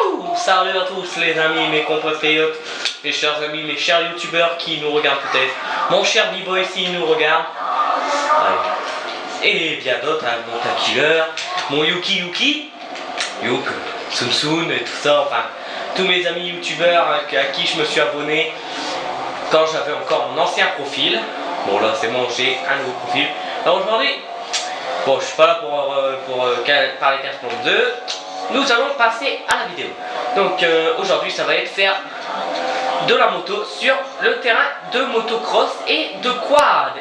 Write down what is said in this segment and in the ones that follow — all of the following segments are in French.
Wouh! Salut à tous les amis, mes compatriotes, mes chers amis, mes chers youtubeurs qui nous regardent peut-être. Mon cher B-Boy s'il nous regarde. Ouais. Et bien d'autres, hein, mon Takiller, mon Yuki, Youk, Sun et tout ça, enfin tous mes amis youtubeurs à qui je me suis abonné quand j'avais encore mon ancien profil. Bon là c'est bon, j'ai un nouveau profil. Alors aujourd'hui, bon je suis pas là pour parler 15.2. Nous allons passer à la vidéo. Donc aujourd'hui ça va être faire de la moto sur le terrain de motocross et de quad.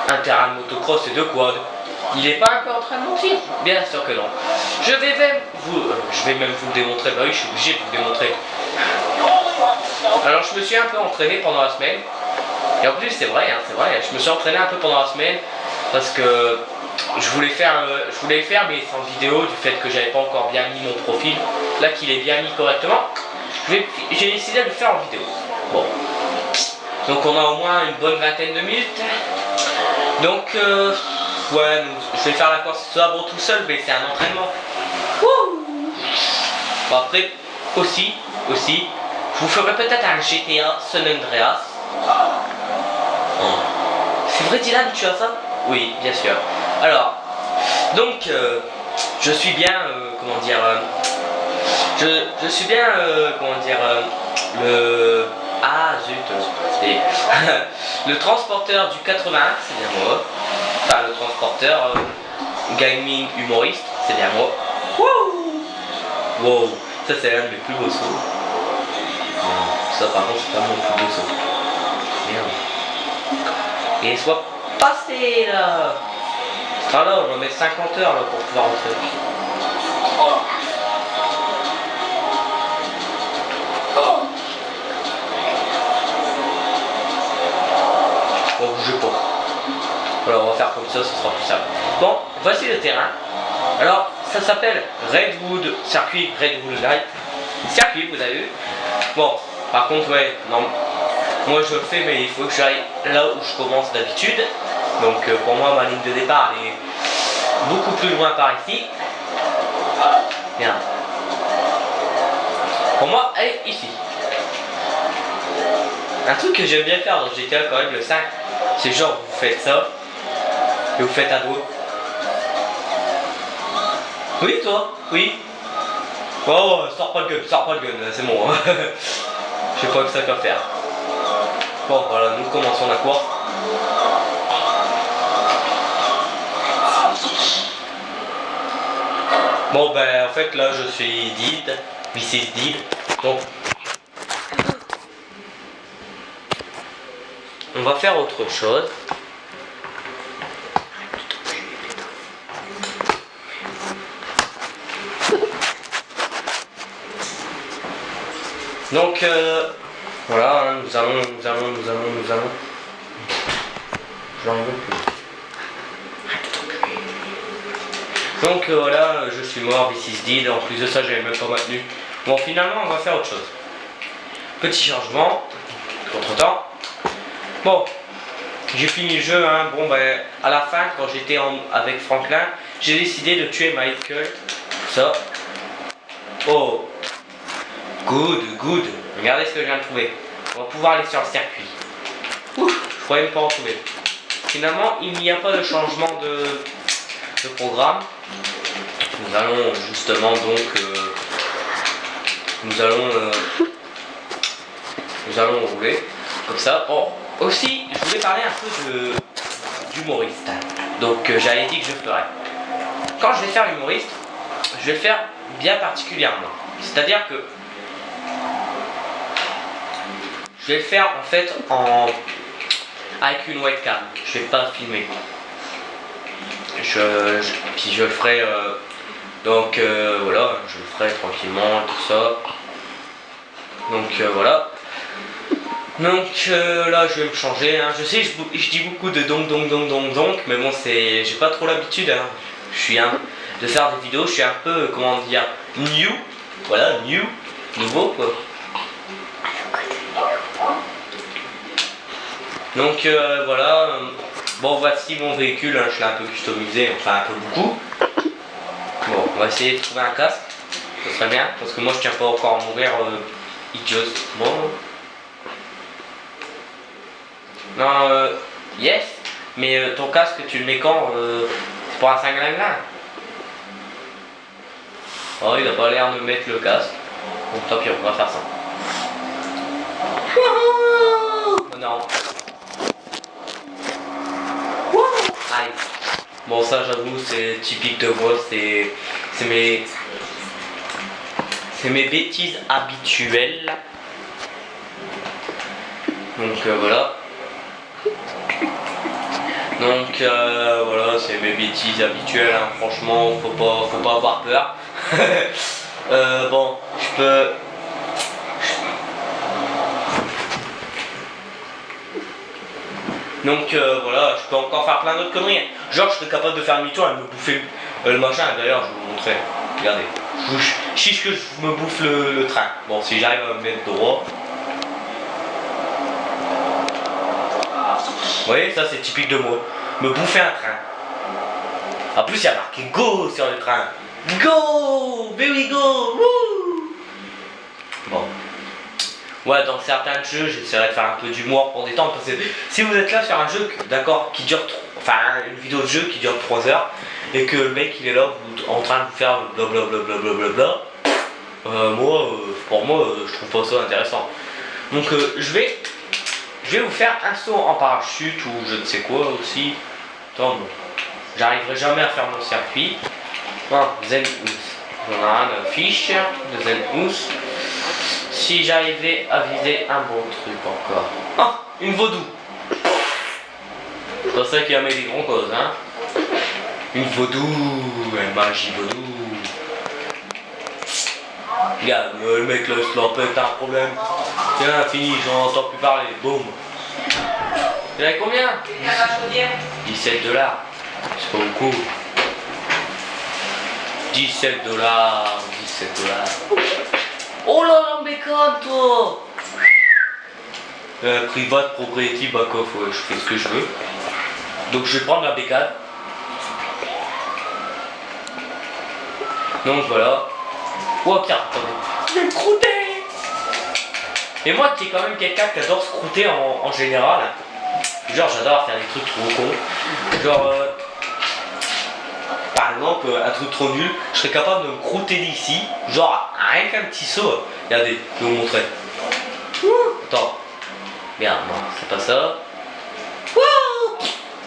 Un terrain de motocross et de quad. Il n'est pas un peu en train de mentir? Bien sûr que non. Je vais même vous le démontrer. Bah oui, je suis obligé de vous le démontrer. Alors je me suis un peu entraîné pendant la semaine. Et en plus c'est vrai, hein, je me suis entraîné un peu pendant la semaine parce que je voulais faire mais sans vidéo du fait que j'avais pas encore bien mis mon profil. Là qu'il est bien mis correctement, j'ai décidé de le faire en vidéo. Bon. Donc on a au moins une bonne vingtaine de minutes. Donc ouais, je vais faire la course ce soir, bon tout seul, mais c'est un entraînement. Wouh. Bon après aussi, je vous ferai peut-être un GTA San Andreas. C'est vrai Dylan, tu as ça? Oui, bien sûr. Alors, donc, je suis bien, comment dire, je suis bien, comment dire, le... Ah, zut, le transporteur du 81, c'est bien moi. Enfin, le transporteur gaming humoriste, c'est bien moi. Wouh! Wow, ça c'est l'un de mes plus beaux sauts. Ça par contre, c'est pas mon plus beau saut. Merde. Et soit passé là! Ah là, on va mettre 50 heures là, pour pouvoir rentrer. Bon, bougez pas. Alors on va faire comme ça, ce sera plus simple. Bon, voici le terrain. Alors, ça s'appelle Redwood, circuit Redwood Light. Circuit, vous avez vu. Bon, par contre, ouais, non. Moi je le fais, mais il faut que j'aille là où je commence d'habitude. Donc pour moi, ma ligne de départ elle est beaucoup plus loin par ici. Bien. Pour moi, elle est ici. Un truc que j'aime bien faire dans GTA quand même, le 5, c'est genre vous faites ça et vous faites à dos. Oui toi? Oui. Oh, sors pas le gun, c'est bon. J'ai pas que ça qu'à faire. Bon voilà, nous commençons la course. Bon ben en fait là je suis Did, Mrs. Did, donc on va faire autre chose. Donc voilà, hein, nous allons. J'en veux plus. Donc voilà, je suis mort, this is dead. En plus de ça, j'avais même pas maintenu. Bon, finalement, on va faire autre chose. Petit changement, entre temps. Bon, j'ai fini le jeu. Hein. Bon, ben, à la fin, quand j'étais avec Franklin, j'ai décidé de tuer Michael. Ça. Oh, good. Regardez ce que je viens de trouver. On va pouvoir aller sur le circuit. Ouf, je croyais même pas en trouver. Finalement, il n'y a pas de changement de programme. Nous allons justement donc nous allons rouler comme ça. Bon, aussi je voulais parler un peu d'humoriste. Donc j'avais dit que je ferais. Quand je vais faire humoriste, je vais le faire bien particulièrement. C'est-à-dire que je vais le faire en fait avec une webcam. Je vais pas filmer. Puis je le ferai donc voilà, je le ferai tranquillement tout ça. Donc voilà. Donc là je vais me changer. Hein. Je sais je dis beaucoup de donc, mais bon j'ai pas trop l'habitude. Hein. Je suis de faire des vidéos. Je suis un peu comment dire new. Voilà, nouveau quoi. Donc voilà. Bon, voici mon véhicule, hein, je l'ai un peu customisé, enfin un peu beaucoup. Bon, on va essayer de trouver un casque. ce serait bien, parce que moi je tiens pas encore à mourir idiotement. Non, yes, mais ton casque tu le mets quand c'est pour un cinglingling. Oh, il a pas l'air de mettre le casque. Donc tant pis, on va faire ça. Oh non. Aïe. Bon, ça j'avoue, c'est typique de moi, c'est mes bêtises habituelles. Donc voilà. Donc voilà, c'est mes bêtises habituelles, hein. Franchement, faut pas avoir peur. Bon, je peux... Donc voilà, je peux encore faire plein d'autres conneries. Genre, je serais capable de faire demi-tour et me bouffer le machin. D'ailleurs, je vais vous montrer. Regardez. Chiche que je me bouffe le train. Bon, si j'arrive à me mettre droit. Vous voyez, ça c'est typique de moi. Me bouffer un train. En plus, il y a marqué Go sur le train. Go! Baby go! Woo! Bon. Ouais, dans certains jeux, j'essaierai de faire un peu d'humour pour détendre. Parce que si vous êtes là sur un jeu, d'accord, qui dure... Enfin, une vidéo de jeu qui dure 3 heures, et que le mec il est là en train de vous faire blablabla, pour moi, je trouve pas ça intéressant. Donc je vais vous faire un saut en parachute ou je ne sais quoi aussi. Attends, bon. J'arriverai jamais à faire mon circuit. Ah, Zen Ous. On a un fiche de Zen Ous. Si j'arrivais à viser un bon truc encore. Ah, une vaudou. C'est pas ça qui a mis des grands causes, hein. Une vaudou, une magie vaudou. Regarde, le mec là, se la pète, un problème. Tiens, fini, j'en entends plus parler. Boum. Il y en a combien? 17 $. C'est pas beaucoup. 17 $. 17 $. Oh là là, bécane, toi! Private, propriété, back off, ouais, je fais ce que je veux. Donc je vais prendre la bécane. Donc voilà. Oh tiens, attendez. Je vais me croûter! Et moi qui est quand même quelqu'un qui adore se croûter en général. Genre j'adore faire des trucs trop cons. Genre par exemple un truc trop nul, je serais capable de me croûter d'ici. Genre rien qu'un petit saut. Regardez, je vais vous montrer. Attends. Merde, non, c'est pas ça.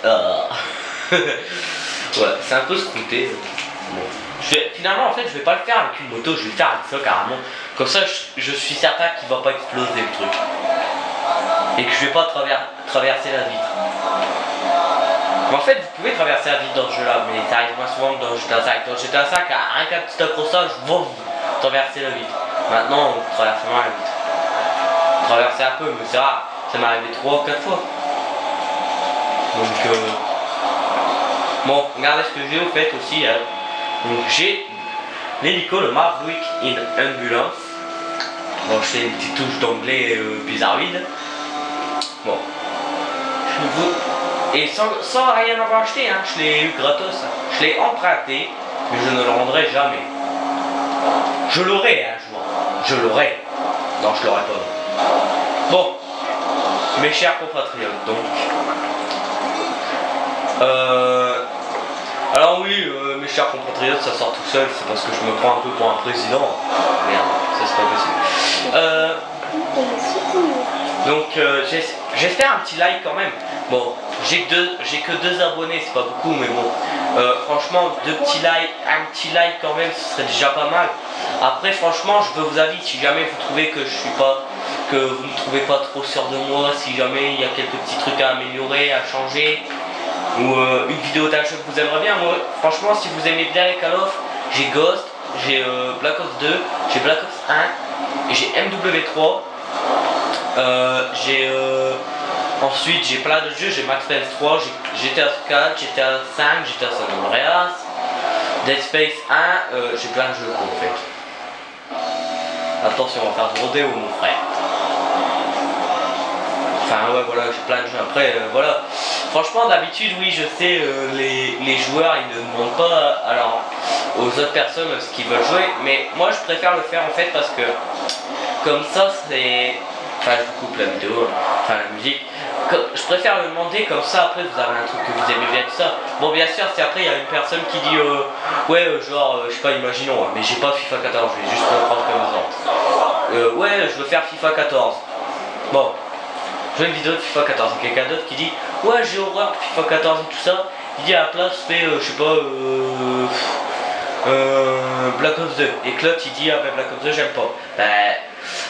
Ouais, c'est un peu scrouté. Bon. Finalement, en fait, je vais pas le faire avec une moto, je vais le faire avec ça carrément. Comme ça, je suis certain qu'il va pas exploser le truc. Et que je vais pas traverser la vitre. Mais en fait, vous pouvez traverser la vitre dans ce jeu-là, mais ça arrive moins souvent que dans GTA 5. Dans GTA 5, rien qu'un petit accrochage, vous traversez la vitre. Maintenant, on traverse moins la vitre. Traverser un peu, mais c'est rare. Ça m'est arrivé 3 ou 4 fois. Donc, bon, regardez ce que j'ai au fait aussi. Hein. Donc, j'ai l'hélico, le Maverick in Ambulance. Bon, je fais une petite touche d'anglais bizarroïde. Bon. Et sans rien avoir acheté, hein. Je l'ai eu gratos. Hein. Je l'ai emprunté, mais je ne le rendrai jamais. Je l'aurai un jour. Je l'aurai. Non, je l'aurai pas. Bon. Mes chers compatriotes, donc. Alors oui, mes chers compatriotes, ça sort tout seul, c'est parce que je me prends un peu pour un président. Merde, ça c'est pas possible. Donc j'espère un petit like quand même. Bon, j'ai que 2 abonnés, c'est pas beaucoup, mais bon. Franchement, un petit like quand même, ce serait déjà pas mal. Après, franchement, je veux vos avis. Si jamais vous trouvez que que vous ne trouvez pas trop sûr de moi, si jamais il y a quelques petits trucs à améliorer, à changer, ou une vidéo d'un jeu que vous aimeriez bien. Moi, franchement, si vous aimez bien les Call of, j'ai Ghost, j'ai Black Ops 2, j'ai Black Ops 1, j'ai MW3, ensuite j'ai plein de jeux, j'ai Max Payne 3, j'ai GTA 4, GTA 5, GTA San Andreas, Dead Space 1, j'ai plein de jeux quoi, en fait. Attention, on va faire de rodéo mon frère. Enfin ouais voilà, j'ai plein de jeux après, voilà. Franchement d'habitude oui je sais, les joueurs ils ne demandent pas alors aux autres personnes ce qu'ils veulent jouer, mais moi je préfère le faire en fait parce que comme ça c'est... Enfin je vous coupe la vidéo, enfin la musique. Je préfère le demander comme ça, après vous avez un truc que vous aimez bien tout ça. Bon bien sûr si après il y a une personne qui dit ouais genre je sais pas imaginons mais j'ai pas FIFA 14, je vais juste le prendre comme exemple. Ouais je veux faire FIFA 14. Bon, je veux une vidéo de FIFA 14 et quelqu'un d'autre qui dit ouais j'ai horreur de FIFA 14 et tout ça. Il dit à la place fais je sais pas Black Ops 2 et que l'autre il dit ah ben Black Ops 2 j'aime pas. Ben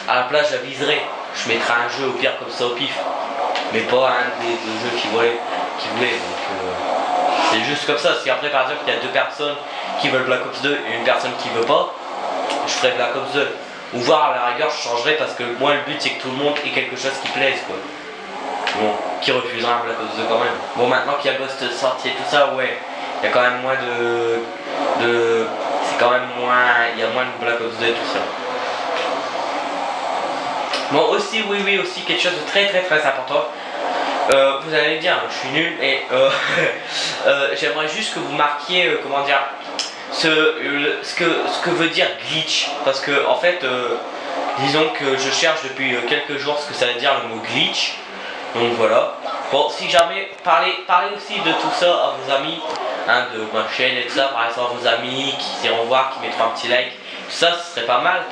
à la place j'aviserai, je mettrai un jeu au pire comme ça au pif. Mais pas un des jeux qui voulait. Donc c'est juste comme ça. Si après par exemple il y a deux personnes qui veulent Black Ops 2 et une personne qui veut pas, je ferai Black Ops 2. Ou voir à la rigueur je changerai parce que moi le but c'est que tout le monde ait quelque chose qui plaise quoi. Bon, qui refusera un Black Ops 2 quand même. Bon maintenant qu'il y a Ghost sorti et tout ça, ouais, il y a quand même moins c'est quand même moins. Il y a moins de Black Ops 2 et tout ça. Bon aussi oui aussi quelque chose de très important. Vous allez me dire je suis nul et j'aimerais juste que vous marquiez comment dire ce que veut dire glitch parce que en fait disons que je cherche depuis quelques jours ce que ça veut dire le mot glitch. Donc voilà. Bon si jamais parlez aussi de tout ça à vos amis hein, de ma chaîne et tout ça, par exemple à vos amis qui iront voir, qui mettront un petit like, tout ça ce serait pas mal.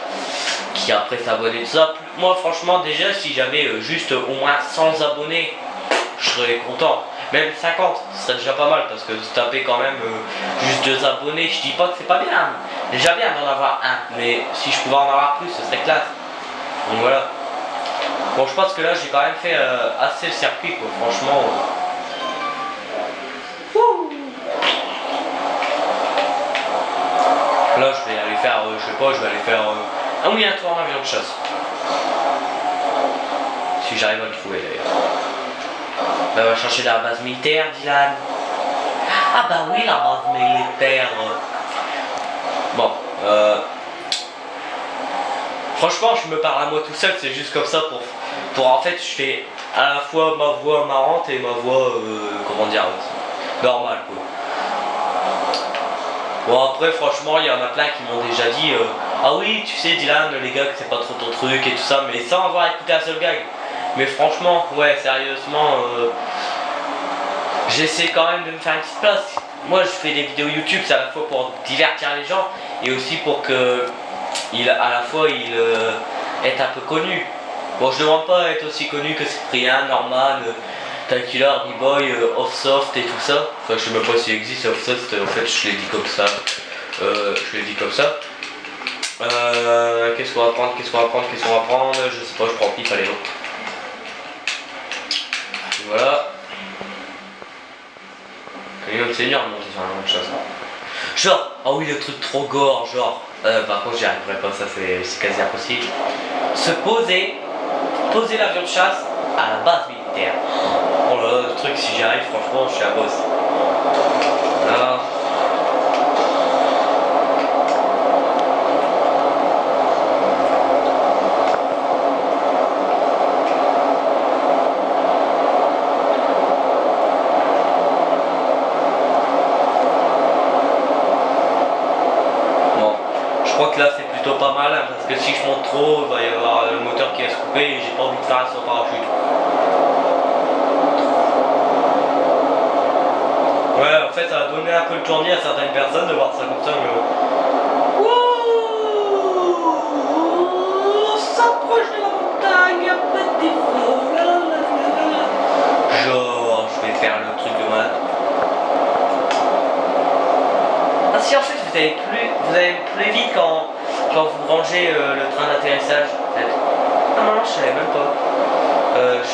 Qui après s'abonnent et tout ça. Moi franchement déjà si j'avais juste au moins 100 abonnés je serais content. Même 50 ce serait déjà pas mal parce que se taper quand même juste 2 abonnés, je dis pas que c'est pas bien. Déjà bien d'en avoir un, mais si je pouvais en avoir plus ce serait classe. Donc voilà. Bon je pense que là j'ai quand même fait assez le circuit quoi, franchement. Là je vais aller faire, je sais pas, je vais aller faire un tour en avion de chasse. Si j'arrive à le trouver d'ailleurs. Bah, on va chercher la base militaire, Dylan. Ah bah oui, la base militaire. Bon, franchement, je me parle à moi tout seul, c'est juste comme ça pour en fait, je fais à la fois ma voix marrante et ma voix, comment dire, normale quoi. Bon après franchement il y en a plein qui m'ont déjà dit ah oui tu sais Dylan les gags c'est pas trop ton truc et tout ça mais sans avoir écouté un seul gag. Mais franchement ouais sérieusement j'essaie quand même de me faire une petite place. Moi je fais des vidéos YouTube c'est à la fois pour divertir les gens et aussi pour que à la fois il est un peu connu. Bon je demande pas à être aussi connu que Cyprien, Norman, Tankiller, B-Boy, Offsoft et tout ça. Enfin je sais même pas s'il existe Offsoft, en fait je l'ai dit comme ça. Qu'est-ce qu'on va prendre, je sais pas, je prends pif, allez hop. Voilà. Et un seigneur de monter sur un de chasse. Genre, ah oui le truc trop gore, genre. Par contre j'y arriverai pas, ça c'est quasi impossible. Poser l'avion de chasse à la base militaire. Oh là là, le truc si j'y arrive franchement je suis un boss. Voilà. Bon, je crois que là c'est plutôt pas mal hein, parce que si je monte trop, il va y avoir le moteur qui va se couper et j'ai pas envie de faire un saut parachute. Ouais, en fait, ça a donné un peu le tournis à certaines personnes de voir ça comme ça, mais... Wouh, on s'approche de la montagne, après des feux, genre, je vais faire le truc de malade. Ah si, en fait, vous allez plus vite quand vous rangez le train d'atterrissage, en fait. Ah non, je savais même pas.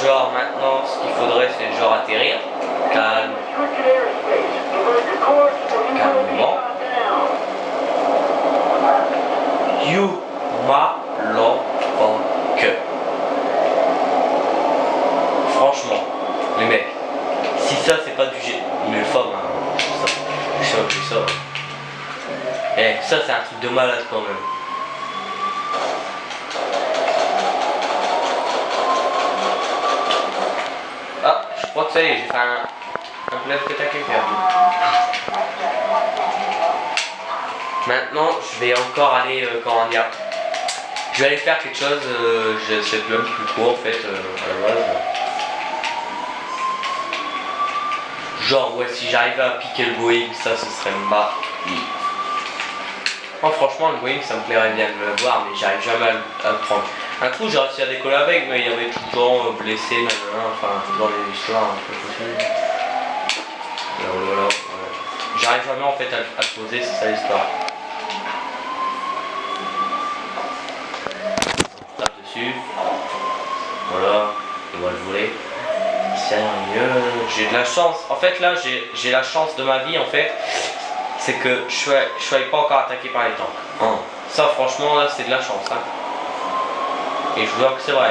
Genre, maintenant, ce qu'il faudrait, c'est genre atterrir. Calme. Calmement. You motherfucker. Franchement, les mecs, si ça c'est pas du jet, mais les femmes, hein, ça. Eh, ça c'est un truc de malade quand même. Ah, je crois que ça y est, j'ai fait un plève que t'as qu'à faire. Maintenant, je vais encore aller, comment dire, je vais aller faire quelque chose, je sais même plus quoi en fait, à la base. Genre, ouais, si j'arrivais à piquer le Boeing, ça, ce serait ma vie. Oh, franchement, le Boeing, ça me plairait bien de le voir, mais j'arrive jamais à le prendre. Un coup, j'ai réussi à décoller avec, mais il y avait tout le temps blessé, enfin, dans les histoires un peu possible. Voilà. J'arrive jamais en fait à le poser, c'est ça l'histoire. Tape dessus. Voilà, on va le voler. Sérieux, j'ai de la chance. En fait, là, j'ai la chance de ma vie, en fait. C'est que je suis pas encore attaqué par les tanks. Hein. Ça, franchement, là, c'est de la chance. Hein. Et je vous jure que c'est vrai.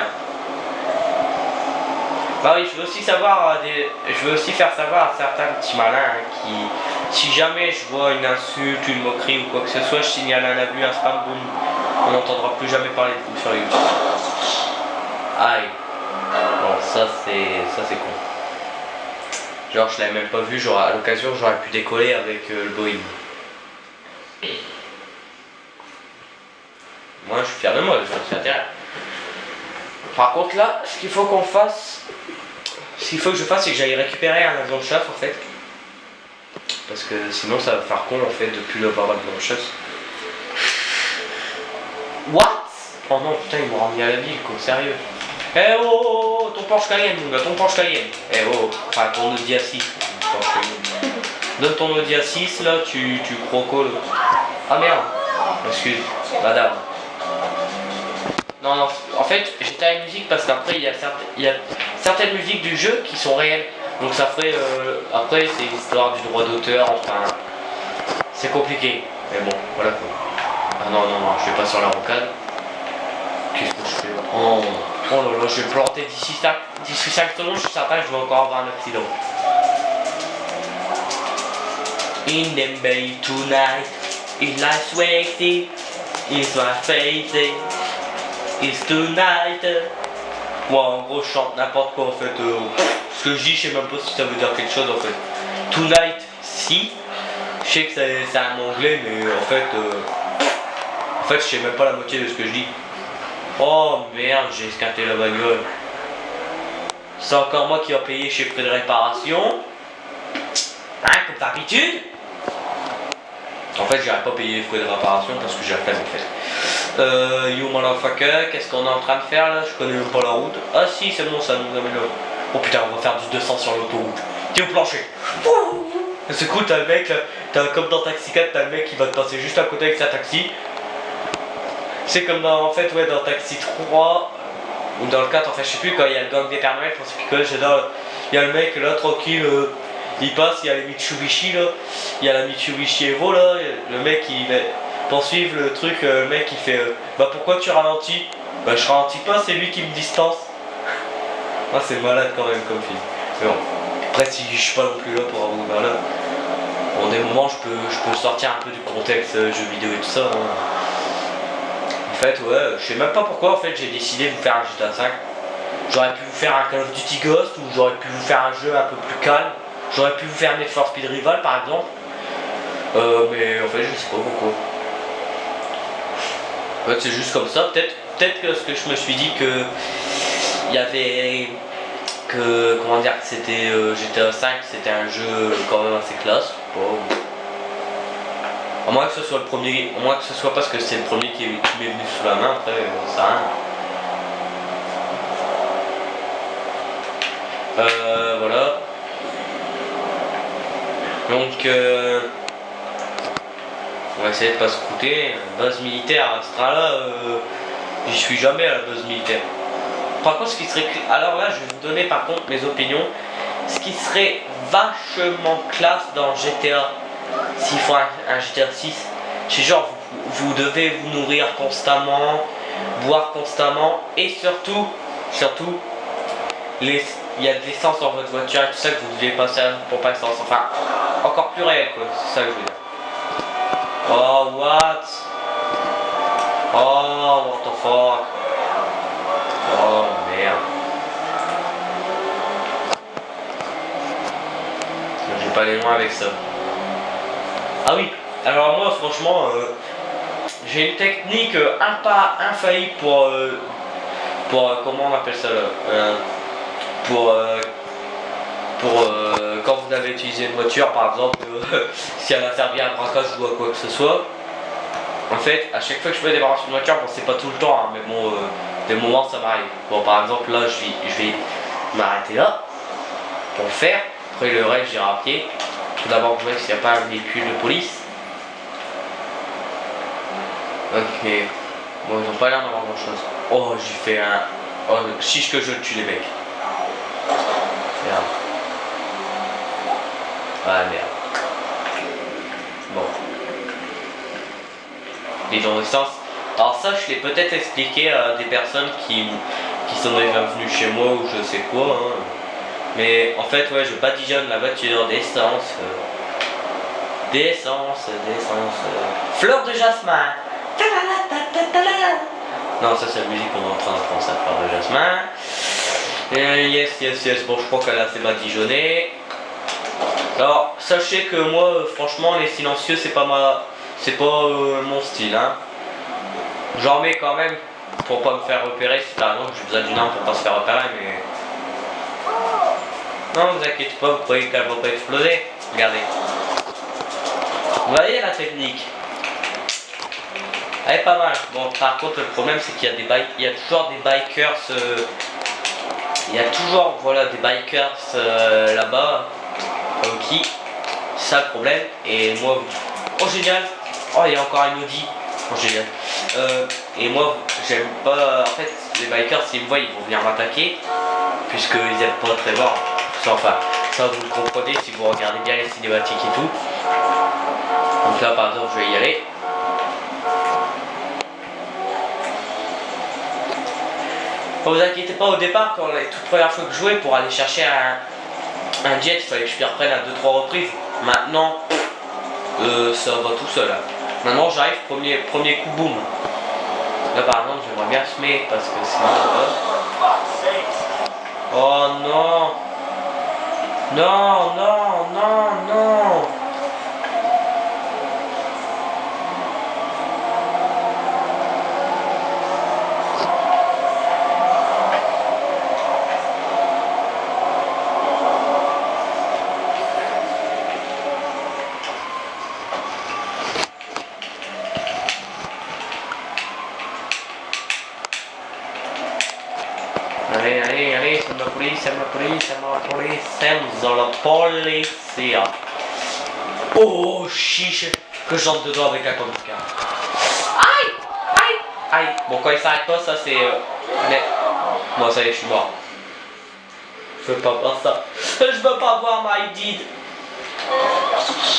Bah oui, je veux aussi savoir je veux aussi faire savoir à certains petits malins qui, si jamais je vois une insulte, une moquerie ou quoi que ce soit, je signale un abus, un spam, boum, on n'entendra plus jamais parler de vous sur YouTube. Aïe. Bon, ça c'est con. Genre je l'avais même pas vu, à l'occasion j'aurais pu décoller avec le Boeing. Moi je suis fier de moi, je suis intérêt. Par contre là, ce qu'il faut qu'on fasse, ce qu'il faut que je fasse, c'est que j'aille récupérer un avion de chasse en fait. Parce que sinon ça va faire con en fait de plus avoir l'avion de chasse. What? Oh non putain, ils m'ont ramené à la ville quoi, sérieux. Eh oh, ton Porsche Cayenne, mon gars, ton Porsche Cayenne. Eh oh, enfin ton Audi A6. Donne ton Audi A6 là, tu crocoles. Ah merde, excuse, madame. Non, en fait, j'étais à la musique parce qu'après, il y a certaines musiques du jeu qui sont réelles. Donc ça ferait, après, c'est l'histoire du droit d'auteur, enfin, c'est compliqué. Mais bon, voilà quoi. Ah non, je vais pas sur la rocade. Qu'est-ce que je fais là? Oh là là, je vais planter d'ici 5 secondes, je suis certain que je vais encore avoir un accident. In the bay tonight, it's like waiting, it's my fate. It's tonight. Ouais, en gros, je chante n'importe quoi en fait. Ce que je dis, je sais même pas si ça veut dire quelque chose en fait. Tonight, si. Je sais que c'est un anglais, mais en fait, je sais même pas la moitié de ce que je dis. Oh merde, j'ai esquinté la bagnole. C'est encore moi qui va payer chez frais de réparation. Hein, comme d'habitude. En fait, j'aurais pas payé les frais de réparation parce que j'ai la flemme en fait. You motherfucker, qu'est-ce qu'on est en train de faire là? Je connais même pas la route. Ah si, c'est bon, ça nous amène là. Oh putain, on va faire du 200 sur l'autoroute. T'es au plancher. C'est cool, t'as le mec là, comme dans Taxi 4, t'as le mec qui va te passer juste à côté avec sa taxi. C'est comme dans, en fait, ouais, dans Taxi 3 ou dans le 4, en fait, je sais plus, quand il y a le gang des Pères Noël pour se picoler, il y a le mec là, tranquille, il passe, il y a les Mitsubishi là, il y a la Mitsubishi Evo là, le mec il poursuivre le truc, le mec il fait bah pourquoi tu ralentis? Bah je ralentis pas, c'est lui qui me distance. Ah c'est malade quand même comme film. Mais bon, après si je suis pas non plus là pour avoir là. Bon des moments je peux sortir un peu du contexte jeu vidéo et tout ça. Hein. En fait ouais, je sais même pas pourquoi en fait j'ai décidé de vous faire un GTA 5. J'aurais pu vous faire un Call of Duty Ghost ou j'aurais pu vous faire un jeu un peu plus calme. J'aurais pu vous faire Need for Speed Rival par exemple. Mais en fait je sais pas pourquoi. En fait c'est juste comme ça, peut-être que ce que je me suis dit que il y avait que comment dire que c'était GTA 5 c'était un jeu quand même assez classe. Bon. À moins que ce soit le premier, à moins que ce soit parce que c'est le premier qui m'est venu sous la main, après ça rien. Voilà. Donc on va essayer de pas se coûter. Base militaire à ce train-là, j'y suis jamais à la base militaire. Par contre, ce qui serait. Alors là, je vais vous donner par contre mes opinions. Ce qui serait vachement classe dans GTA, s'il faut un GTA 6, c'est genre vous devez vous nourrir constamment, boire constamment et surtout, il y a de l'essence dans votre voiture et tout ça que vous devez passer pour pas essence. Enfin, encore plus réel quoi, c'est ça que je veux dire. Oh what? Oh what the fuck? Oh merde. Je vais pas aller loin avec ça. Ah oui, Alors moi franchement j'ai une technique infaillible pour comment on appelle ça là, quand vous avez utilisé une voiture par exemple, si elle a servi à un braquage ou à quoi que ce soit. En fait, à chaque fois que je me débarrasse d'une voiture, bon c'est pas tout le temps, hein, mais bon, des moments ça m'arrive. Bon par exemple là je vais m'arrêter là pour le faire. Après le reste j'irai à pied. Tout d'abord je vois s'il n'y a pas un véhicule de police. Ok. Bon ils ont pas l'air d'avoir grand chose. Oh j'ai fait un. Oh chiche que je tue les mecs. Merde. Ah merde. Bon. Les gens d'essence. Alors ça je l'ai peut-être expliqué à des personnes qui sont déjà venues chez moi ou je sais quoi. Hein. Mais en fait ouais je badigeonne la voiture d'essence. D'essence. Fleur de jasmin. Non ça c'est la musique qu'on est en train d'apprendre ça, fleur de jasmin. Yes, bon je crois qu'elle a assez badigeonné. Alors sachez que moi franchement les silencieux c'est pas mon style hein. J'en mets quand même pour pas me faire repérer si par exemple j'ai besoin d'une arme pour pas se faire repérer mais. Non vous inquiétez pas, vous croyez qu'elle va pas exploser. Regardez. Vous voyez la technique. Elle est pas mal. Bon par contre le problème c'est qu'il y a il y a toujours des bikers il y a toujours voilà des bikers là-bas. Ok, c'est ça le problème. Et moi, oh génial. Oh il y a encore un Audi. Oh génial. Et moi j'aime pas. En fait les bikers s'ils me voient ils vont venir m'attaquer puisqu'ils aiment pas très voir. Enfin ça vous le comprenez si vous regardez bien les cinématiques et tout. Donc là par exemple je vais y aller. Ne vous inquiétez pas au départ quand la toute première fois que je jouais pour aller chercher un jet, il fallait que je m'y reprenne à 2-3 reprises. Maintenant, ça va tout seul. Hein. Maintenant j'arrive, premier coup, boum. Là par exemple, j'aimerais bien semer parce que sinon. Oh non! Non! Allez, c'est la police. Oh, chiche, que j'entre dedans avec un compliqué. Aïe. Bon, quand il s'arrête pas, ça c'est. Moi, ça y est, je suis mort. Je veux pas voir ça. Je veux pas voir my deed.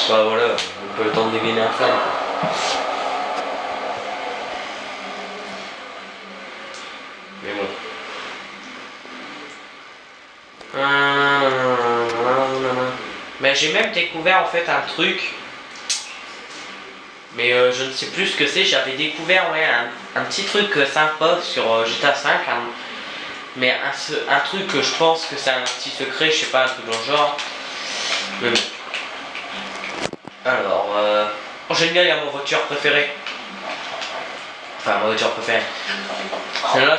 Bah voilà, on peut le temps de dégainer un flingue. Mais bon. Mais j'ai même découvert en fait un truc. Mais je ne sais plus ce que c'est. J'avais découvert ouais, un petit truc sympa sur GTA 5. Mais un truc que je pense que c'est un petit secret. Je sais pas, un truc dans le genre. Mais bon. Alors, oh génial, il y a ma voiture préférée. Enfin, ma voiture préférée. Celle-là,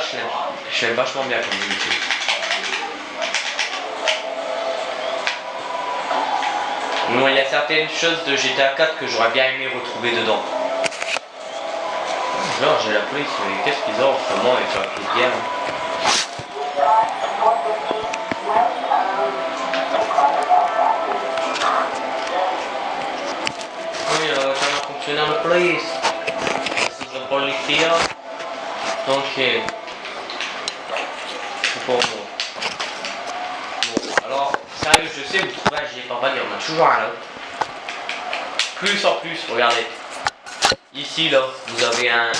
je l'aime vachement bien comme véhicule. Bon, il y a certaines choses de GTA 4 que j'aurais bien aimé retrouver dedans. Genre, j'ai la police, mais qu'est-ce qu'ils ont vraiment avec leur petite guerre Oui, ça va fonctionner la police. C'est la policia. Donc, c'est pour moi. Bon, alors, sérieux, je sais, vous trouvez, j'y ai pas il y en a toujours un là. Plus en plus, regardez. Ici, là, vous avez un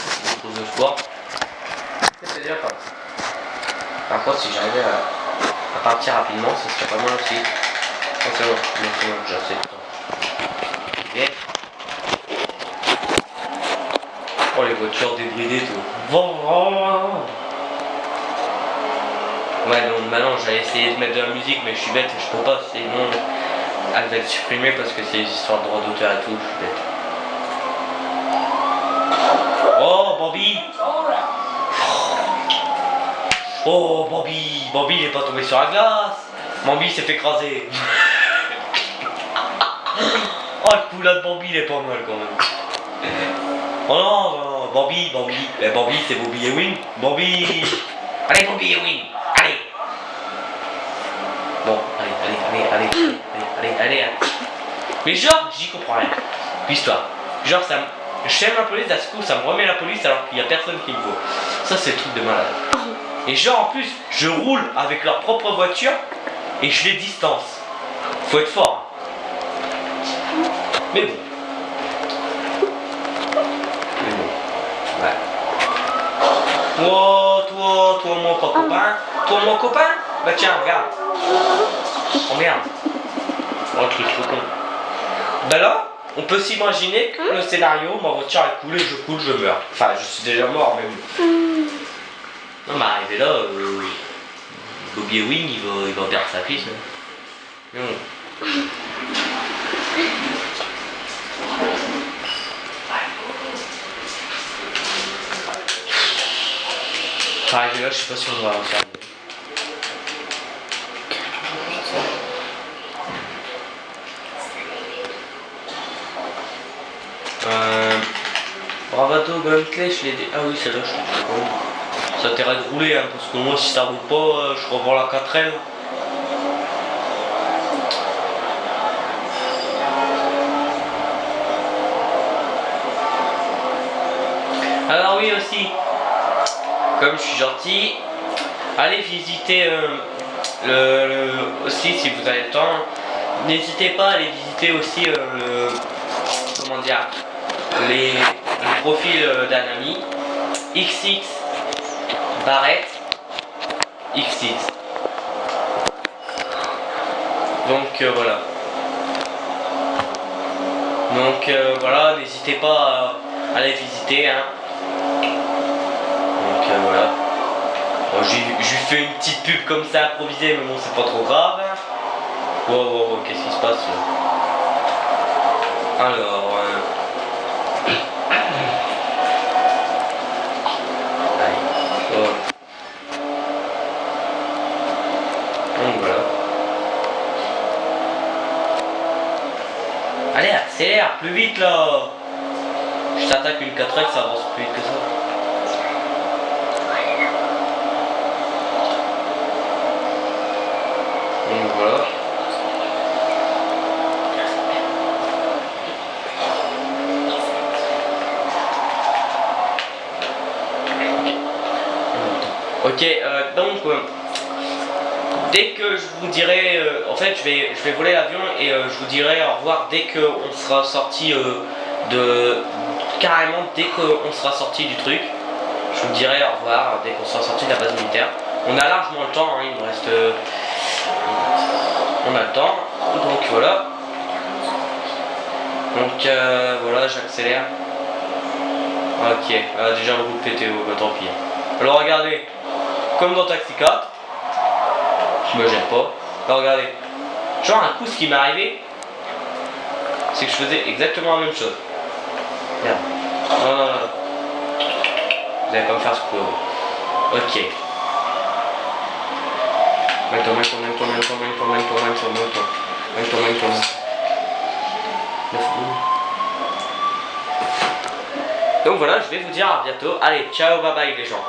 pose de sport. C'est déjà pas. Par contre, si j'arrivais à partir rapidement, ça serait pas mal aussi. Oh, c'est bon, j'ai assez de temps. Okay. Oh, les voitures débridées, tout. Ouais, donc maintenant j'allais essayer de mettre de la musique, mais je suis bête, je peux pas, sinon elle va être supprimée parce que c'est les histoires de droits d'auteur et tout, je suis bête. Oh, Bambi, Bambi il est pas tombé sur la glace. Bambi s'est fait écraser. Oh, le coup là de Bambi il est pas mal quand même. Oh non, non, Bambi, Bambi. Mais Bambi c'est Bobby et Wing. Bambi. Allez, Bobby et Wing. Allez. Bon, allez. Mais genre, j'y comprends rien. L'histoire. Genre, ça me. Je fais la police, à ce coup, ça me remet la police alors qu'il y a personne qui me faut. Ça, c'est le truc de malade. Et genre, en plus, je roule avec leur propre voiture et je les distance. Faut être fort. Mais bon. Ouais. Toi, mon copain. Toi, mon copain. Bah tiens, regarde. Oh merde. Oh, le truc trop con. Bah là, on peut s'imaginer que le scénario, ma voiture elle coule et je coule, je meurs. Enfin, je suis déjà mort, mais bon. Non, mais arrivé là, Bobby Ewing, il va perdre sa fille. Mais bon. Arrivé là, je sais pas si on va faire. Bravado, Bentley, je l'ai dit. Ah oui, c'est là, je suis pas. Ça t'intéresse de rouler, hein, parce que moi, si ça roule pas, je revois la 4L. Alors, oui, aussi, comme je suis gentil, allez visiter aussi, si vous avez le temps, n'hésitez pas à aller visiter aussi comment dire, le profil d'un ami, XX Barrett XX. Donc voilà. Donc voilà, n'hésitez pas à aller visiter. Hein. Donc voilà. Bon, je lui fais une petite pub comme ça improvisée, mais bon, c'est pas trop grave. Wow, qu'est-ce qui se passe là? Alors. Donc voilà. Allez, accélère, plus vite là. Je t'attaque une 4X, ça avance plus vite que ça. Donc voilà. Ok, donc dès que je vous dirai, en fait je vais voler l'avion et je vous dirai au revoir dès qu'on sera sorti carrément dès qu'on sera sorti du truc. Je vous dirai au revoir dès qu'on sera sorti de la base militaire. On a largement le temps, hein, il nous reste, on a le temps, donc voilà. Donc voilà, j'accélère. Ok, déjà le groupe PTO, bah tant pis. Alors regardez, comme dans Taxi 4, je me gêne pas. Alors regardez, genre un coup ce qui m'est arrivé, c'est que je faisais exactement la même chose. Regarde. Non. Vous allez pas me faire ce coup. Ok. Maintenant. Donc voilà, je vais vous dire à bientôt. Allez, ciao, bye bye les gens.